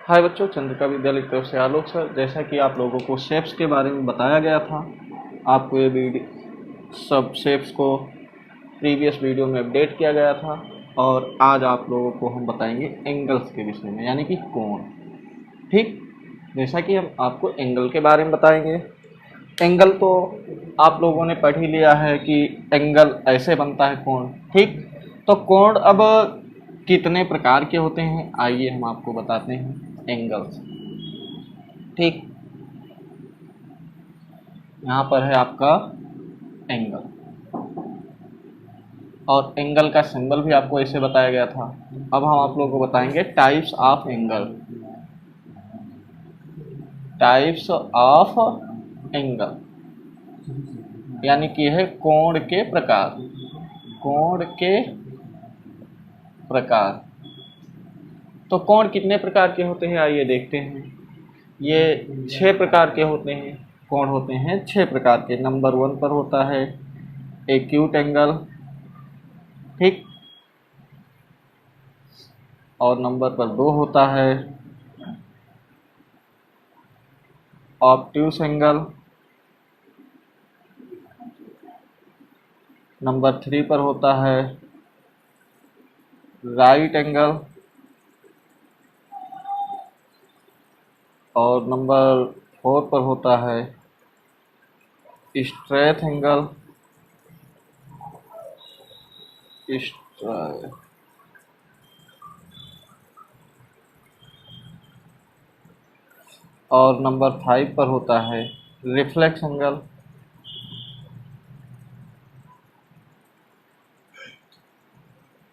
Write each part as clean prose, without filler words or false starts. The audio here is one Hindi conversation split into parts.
हाय बच्चों, चंद्रिका विद्यालय की तरफ से आलोक सर। जैसा कि आप लोगों को शेप्स के बारे में बताया गया था, आपको ये वीडियो सब शेप्स को प्रीवियस वीडियो में अपडेट किया गया था और आज आप लोगों को हम बताएंगे एंगल्स के विषय में, यानी कि कोण। ठीक, जैसा कि हम आपको एंगल के बारे में बताएंगे। एंगल तो आप लोगों ने पढ़ ही लिया है कि एंगल ऐसे बनता है कोण। ठीक, तो कोण अब कितने प्रकार के होते हैं, आइए हम आपको बताते हैं एंगल्स। ठीक, यहाँ पर है आपका एंगल और एंगल का सिंबल भी आपको ऐसे बताया गया था। अब हम आप लोगों को बताएंगे types of angle. Types of angle यानी कि है कोण के प्रकार। कोण के प्रकार। तो कोण कितने प्रकार के होते हैं, आइए देखते हैं। ये 6 प्रकार के होते हैं। कोण होते हैं 6 प्रकार के। नंबर 1 पर होता है एक्यूट एंगल। ठीक, और नंबर पर 2 होता है ऑब्ट्यूस एंगल। नंबर 3 पर होता है राइट एंगल और नंबर 4 पर होता है स्ट्रेट एंगल। और नंबर 5 पर होता है रिफ्लेक्स एंगल।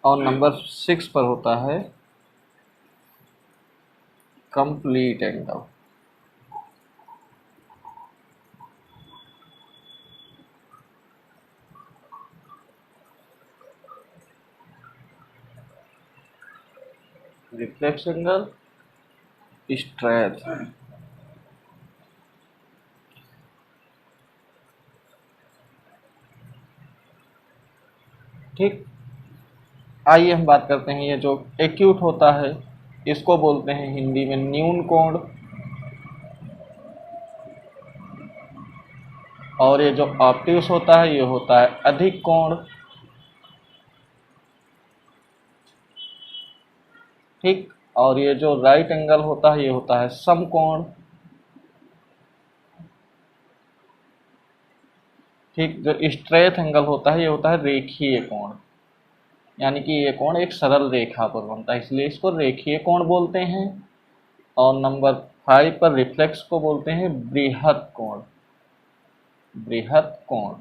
और नंबर 6 पर होता है complete angle. Reflex angle, straight. ठीक, आइए हम बात करते हैं। ये जो एक्यूट होता है इसको बोलते हैं हिंदी में न्यून कोण, और ये जो ऑब्ट्यूस होता है ये होता है अधिक कोण। ठीक, और ये जो राइट एंगल होता है ये होता है समकोण। ठीक, जो स्ट्रेट एंगल होता है ये होता है रेखीय कोण, यानी कि ये कोण एक सरल रेखा पर बनता है, इसलिए इसको रेखीय कोण बोलते हैं। और नंबर 5 पर रिफ्लेक्स को बोलते हैं बृहत कोण। बृहत कोण।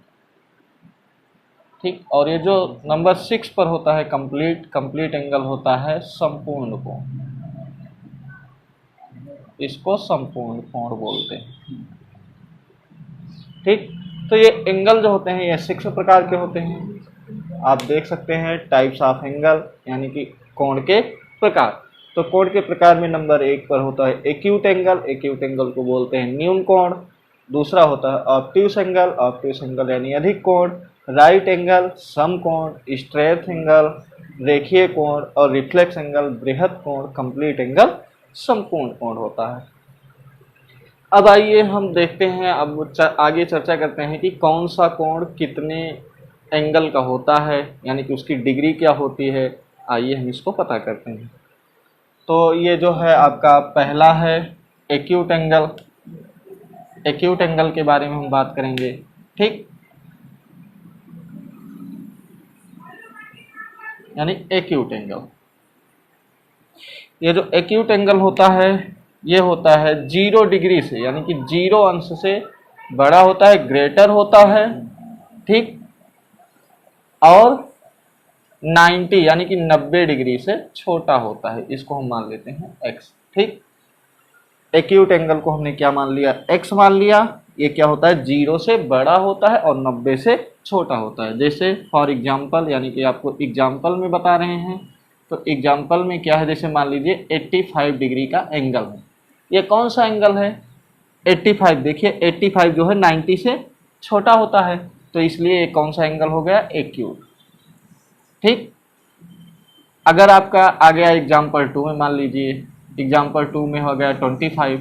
ठीक, और ये जो नंबर 6 पर होता है कंप्लीट एंगल होता है संपूर्ण कोण। इसको संपूर्ण कोण बोलते हैं। ठीक, तो ये एंगल जो होते हैं ये 6 प्रकार के होते हैं। आप देख सकते हैं टाइप्स ऑफ एंगल यानी कि कोण के प्रकार। तो कोण के प्रकार में नंबर 1 पर होता है एक्यूट एंगल। एक्यूट एंगल को बोलते हैं न्यून कोण। दूसरा होता है ऑब्ट्यूस एंगल। ऑब्ट्यूस एंगल यानी अधिक कोण। राइट एंगल समकोण। स्ट्रेट एंगल रेखीय कोण। और रिफ्लेक्स एंगल बृहत कोण। कंप्लीट एंगल संपूर्ण कोण होता है। अब आइए हम देखते हैं, अब आगे चर्चा करते हैं कि कौन सा कोण कितने एंगल का होता है, यानी कि उसकी डिग्री क्या होती है। आइए हम इसको पता करते हैं। तो ये जो है आपका पहला है एक्यूट एंगल। एक्यूट एंगल के बारे में हम बात करेंगे। ठीक, यानी एक्यूट एंगल। ये जो एक्यूट एंगल होता है ये होता है 0 डिग्री से, यानी कि 0 अंश से बड़ा होता है, ग्रेटर होता है। ठीक, और 90 यानी कि 90 डिग्री से छोटा होता है। इसको हम मान लेते हैं x। ठीक, एक्यूट एंगल को हमने क्या मान लिया, x मान लिया। ये क्या होता है, 0 से बड़ा होता है और 90 से छोटा होता है। जैसे फॉर एग्जाम्पल, यानी कि आपको एग्जाम्पल में बता रहे हैं, तो एग्जाम्पल में क्या है, जैसे मान लीजिए 85 डिग्री का एंगल है। ये कौन सा एंगल है, 85। देखिए 85 जो है 90 से छोटा होता है, तो इसलिए ये कौन सा एंगल हो गया, एक्यूट। ठीक, अगर आपका आ गया एग्जाम्पल 2 में, मान लीजिए एग्जाम्पल 2 में हो गया 25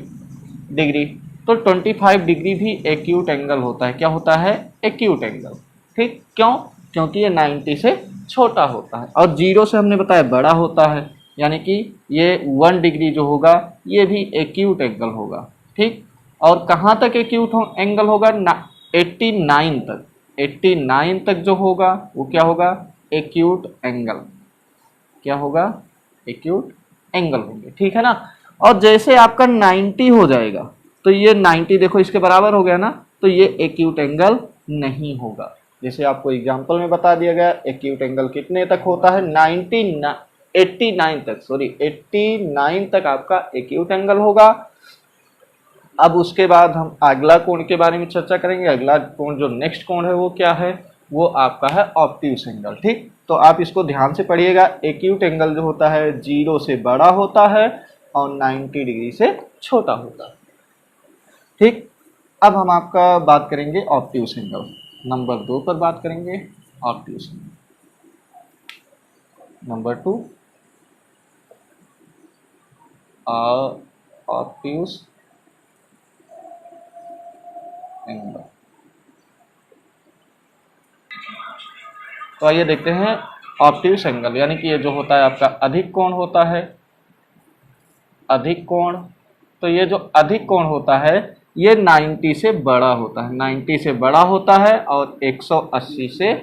डिग्री। तो 25 डिग्री भी एक्यूट एंगल होता है। क्या होता है? Acute angle. ठीक, क्यों? क्योंकि ये 90 से छोटा होता है और 0 से हमने बताया बड़ा होता है, यानी कि ये 1 डिग्री जो होगा ये भी एक्यूट एंगल होगा। ठीक, और कहाँ तक एक्यूट एंगल होगा? 89 तक। 89 तक जो होगा वो क्या होगा? Acute angle. क्या होगा? एक्यूट एंगल होंगे। ठीक है ना। और जैसे आपका 90 हो जाएगा तो ये 90 देखो इसके बराबर हो गया ना, तो ये एक्यूट एंगल नहीं होगा। जैसे आपको एग्जांपल में बता दिया गया, एक्यूट एंगल कितने तक होता है? 89 तक, सॉरी 89 तक आपका एक्यूट एंगल होगा। अब उसके बाद हम अगला कोण के बारे में चर्चा करेंगे। अगला कोण जो नेक्स्ट कोण है वो क्या है? वो आपका है ऑब्ट्यूस एंगल। ठीक, तो आप इसको ध्यान से पढ़िएगा। एक्यूट एंगल जो होता है 0 से बड़ा होता है और 90 डिग्री से छोटा होता है। ठीक, अब हम आपका बात करेंगे ऑब्ट्यूस एंगल। नंबर 2 पर बात करेंगे obtuse angle. Number 2 obtuse angle. तो आइए देखते हैं ऑब्ट्यूस एंगल, यानी कि ये जो होता है आपका अधिक कोण होता है। अधिक कोण, तो ये जो अधिक कोण होता है ये 90 से बड़ा होता है। 90 से बड़ा होता है और 180 से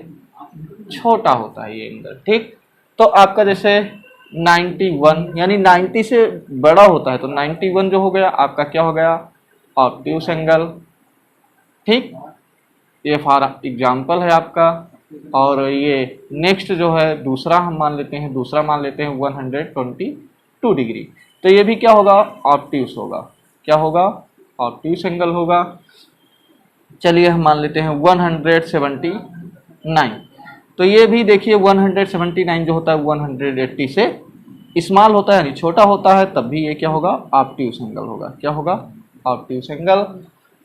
छोटा होता है ये एंगल। ठीक, तो आपका जैसे 91 यानी 90 से बड़ा होता है, तो 91 जो हो गया आपका क्या हो गया? Obtuse angle. ठीक, ये फॉर एग्जाम्पल है आपका। और ये नेक्स्ट जो है दूसरा हम मान लेते हैं, 122 डिग्री। तो ये भी क्या होगा? ऑब्ट्यूस होगा। क्या होगा? ऑब्ट्यूस एंगल होगा। चलिए हम मान लेते हैं 179। तो ये भी देखिए 179 जो होता है 180 से स्मॉल होता है, यानी छोटा होता है, तब भी ये क्या होगा? ऑब्ट्यूस एंगल होगा। क्या होगा? Obtuse angle.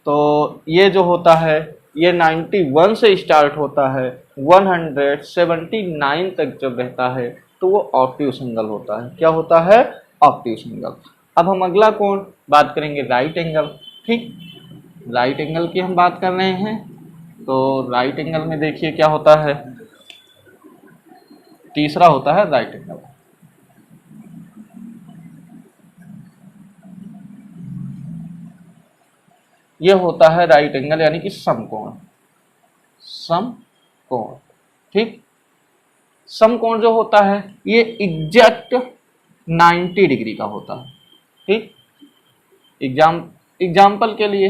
तो ये जो होता है ये 91 से स्टार्ट होता है, 179 तक जब रहता है तो वो ऑब्ट्यूस एंगल होता है। क्या होता है? Obtuse angle. अब हम अगला कोण बात करेंगे राइट एंगल। ठीक, राइट एंगल की हम बात कर रहे हैं। तो राइट एंगल में देखिए क्या होता है, तीसरा होता है राइट एंगल। ये होता है राइट एंगल यानी कि समकोण। समकोण। ठीक, समकोण जो होता है ये एग्जैक्ट 90 डिग्री का होता है। ठीक, एग्जाम्पल के लिए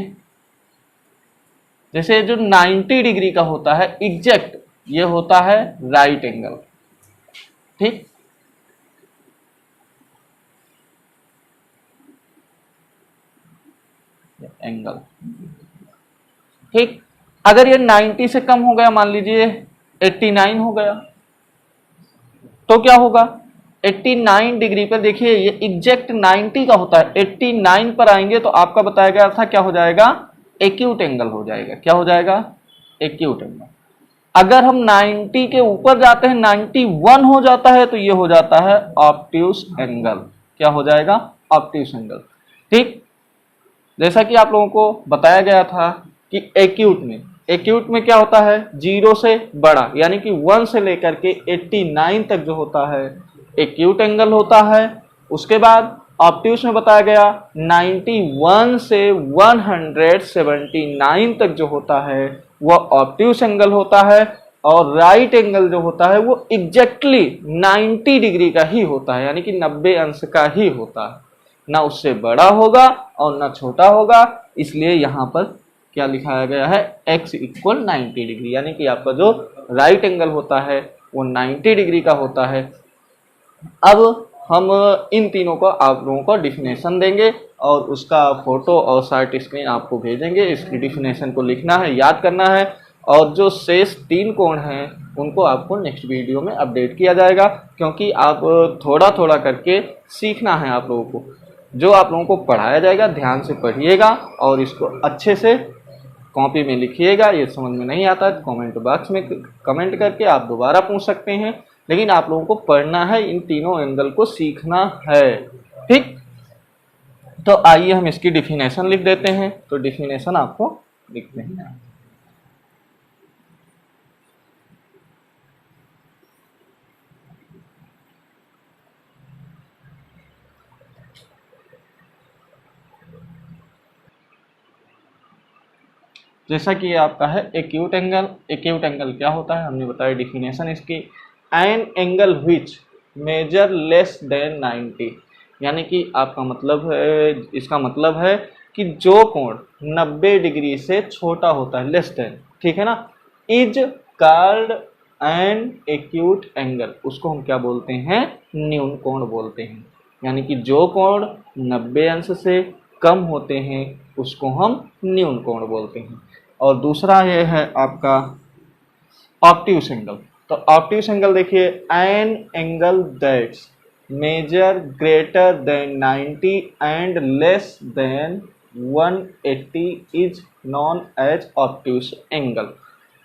जैसे जो 90 डिग्री का होता है एग्जैक्ट, ये होता है राइट एंगल। ठीक, एंगल। ठीक, अगर ये 90 से कम हो गया, मान लीजिए 89 हो गया, तो क्या होगा? 89 डिग्री पर देखिए ये एग्जैक्ट 90 का होता है, 89 पर आएंगे तो आपका बताया गया था क्या हो जाएगा? एक्यूट एंगल हो जाएगा। क्या हो जाएगा? Acute angle. अगर हम 90 के ऊपर जाते हैं, 91 हो जाता है, तो ये हो जाता है ऑब्ट्यूस एंगल। क्या हो जाएगा? Obtuse angle. ठीक, जैसा कि आप लोगों को बताया गया था कि एक्यूट में क्या होता है? 0 से बड़ा, यानी कि 1 से लेकर के 89 तक जो होता है एक्यूट एंगल होता है। उसके बाद ऑब्ट्यूस में बताया गया 91 से 179 तक जो होता है वह ऑब्ट्यूस एंगल होता है। और राइट एंगल जो होता है वो एग्जैक्टली 90 डिग्री का ही होता है, यानी कि 90 अंश का ही होता है, ना उससे बड़ा होगा और ना छोटा होगा। इसलिए यहाँ पर क्या लिखाया गया है? x इक्वल 90 डिग्री, यानी कि आपका जो राइट एंगल होता है वो 90 डिग्री का होता है। अब हम इन तीनों को आप लोगों को डिफिनेशन देंगे और उसका फोटो और शॉर्ट स्क्रीन आपको भेजेंगे। इसकी डिफिनेशन को लिखना है, याद करना है, और जो शेष 3 कोण हैं उनको आपको नेक्स्ट वीडियो में अपडेट किया जाएगा, क्योंकि आप थोड़ा थोड़ा करके सीखना है आप लोगों को। जो आप लोगों को पढ़ाया जाएगा ध्यान से पढ़िएगा और इसको अच्छे से कॉपी में लिखिएगा। ये समझ में नहीं आता तो कमेंट बॉक्स में कमेंट करके आप दोबारा पूछ सकते हैं, लेकिन आप लोगों को पढ़ना है, इन तीनों एंगल को सीखना है। ठीक, तो आइए हम इसकी डिफिनेशन लिख देते हैं। तो डिफिनेशन आपको लिखते हैं। जैसा कि ये आपका है एक्यूट एंगल। एक्यूट एंगल क्या होता है हमने बताया डिफिनेशन इसकी, an angle which measure less than 90, यानी कि आपका मतलब है, इसका मतलब है कि जो कोण 90 डिग्री से छोटा होता है, लेस देन, ठीक है ना, is called an acute angle, उसको हम क्या बोलते हैं, न्यून कोण बोलते हैं। यानी कि जो कोण 90 अंश से कम होते हैं उसको हम न्यून कोण बोलते हैं। और दूसरा ये है आपका ऑब्ट्यूस एंगल। तो ऑब्ट्यूस एंगल देखिए, an angle that's measure greater than 90 and less than 180 is known as obtuse angle.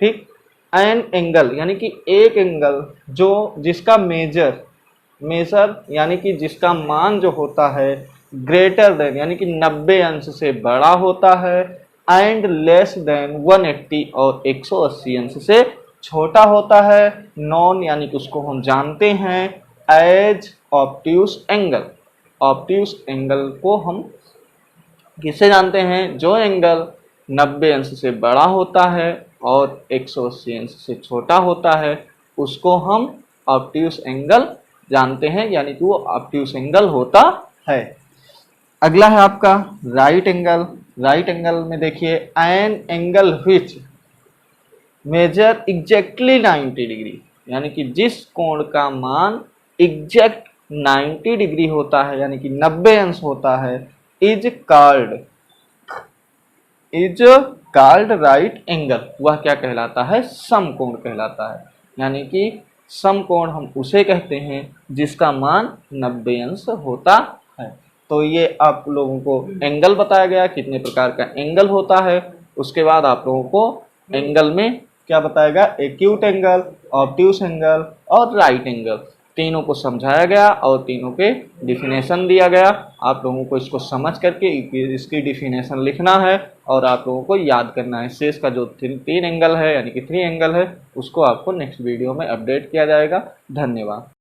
ठीक, एन एंगल यानी कि एक एंगल जो जिसका मेजर यानी कि जिसका मान जो होता है ग्रेटर देन यानी कि 90 अंश से बड़ा होता है, एंड लेस देन 180 और 180 अंश से छोटा होता है, नॉन यानी कि उसको हम जानते हैं as obtuse angle. Obtuse angle को हम किससे जानते हैं, जो एंगल 90 अंश से बड़ा होता है और 180 अंश से छोटा होता है उसको हम ऑब्ट्यूस एंगल जानते हैं, यानी कि वो ऑब्ट्यूस एंगल होता है। अगला है आपका राइट एंगल। राइट एंगल में देखिए, an angle which measure exactly 90 degree, यानी कि जिस कोण का मान एग्जैक्ट 90 डिग्री होता है यानी कि 90 अंश होता है, इज कॉल्ड राइट एंगल, वह क्या कहलाता है, समकोण कहलाता है। यानी कि समकोण हम उसे कहते हैं जिसका मान 90 अंश होता है। तो ये आप लोगों को एंगल बताया गया, कितने प्रकार का एंगल होता है। उसके बाद आप लोगों को एंगल में क्या बताएगा, एक्यूट एंगल, ऑब्ट्यूस एंगल और राइट एंगल, तीनों को समझाया गया और तीनों के डिफिनेशन दिया गया। आप लोगों को इसको समझ करके इसकी डिफिनेशन लिखना है और आप लोगों को याद करना है। शेष का जो तीन एंगल है यानी कि 3 एंगल है उसको आपको नेक्स्ट वीडियो में अपडेट किया जाएगा। धन्यवाद।